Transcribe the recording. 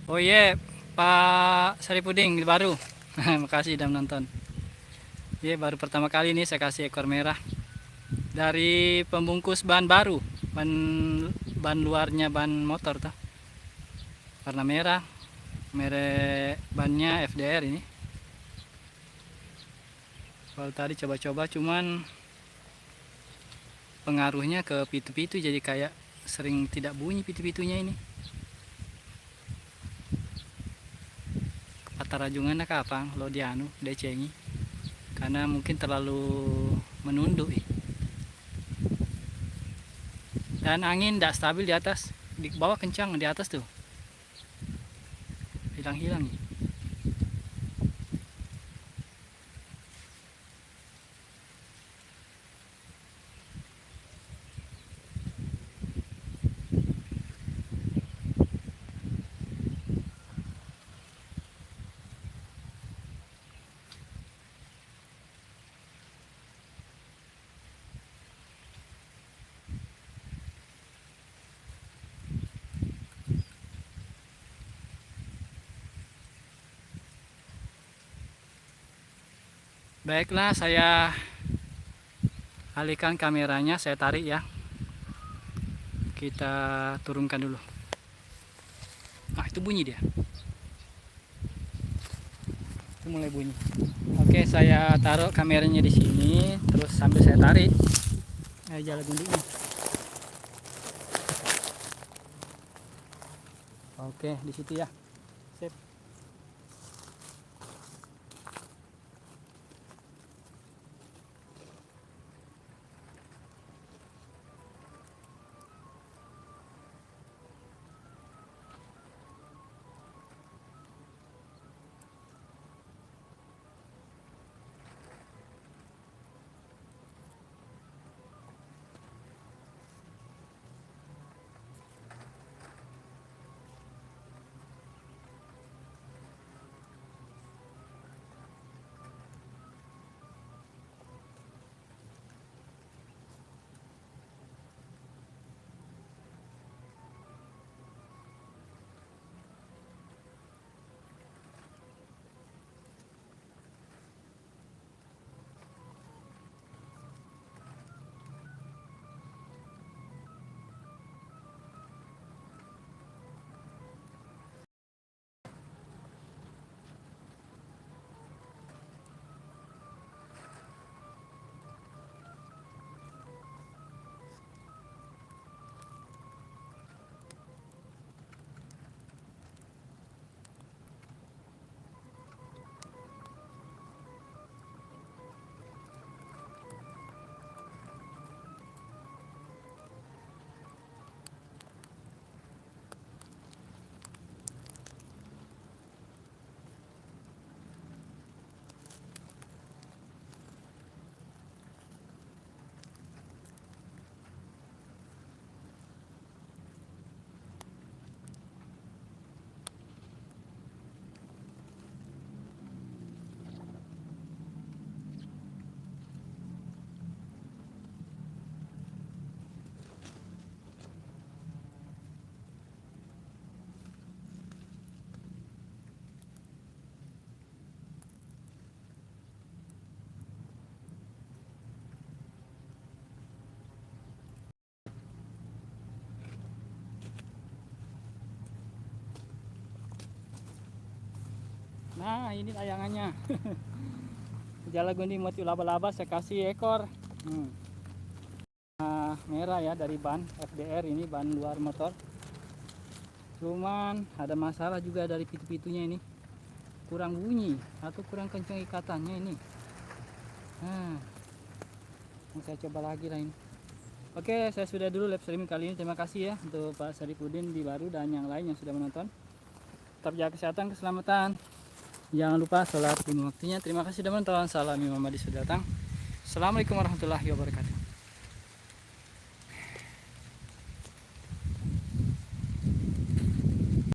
Oh iya, Pak Saripuding baru. Makasih sudah menonton. Iya, baru pertama kali nih saya kasih ekor merah dari pembungkus ban baru, ban ban luarnya ban motor tuh. Warna merah, merek bannya FDR ini. Kalau tadi coba-coba cuman pengaruhnya ke pitu-pitu jadi kayak sering tidak bunyi pitu-pitunya ini. Patah rajungannya kapan lo dianu decengi karena mungkin terlalu menunduk dan angin tidak stabil di atas, di bawah kencang, di atas tuh hilang-hilang. Baiklah, saya alihkan kameranya, saya tarik ya, kita turunkan dulu. Ah, itu bunyi dia, itu mulai bunyi. Oke, saya taruh kameranya di sini terus sambil saya tarik jalan gundiknya. Oke, di situ ya. Sip. Nah, ini tayangannya. Jala gundi motif laba-laba saya kasih ekor. Nah, merah ya dari ban FDR ini, ban luar motor. Cuman ada masalah juga dari pitu-pitunya ini. Kurang bunyi atau kurang kencang ikatannya ini. Nah, saya coba lagi lah ini. Oke, saya sudah dulu live streaming kali ini. Terima kasih ya untuk Pak Saripudin di Baru dan yang lain yang sudah menonton. Tetap jaga kesehatan, keselamatan. Jangan lupa sholat lima waktunya. Terima kasih sudah menonton. Salam Imam Mahdi sudah datang. Assalamualaikum warahmatullahi wabarakatuh.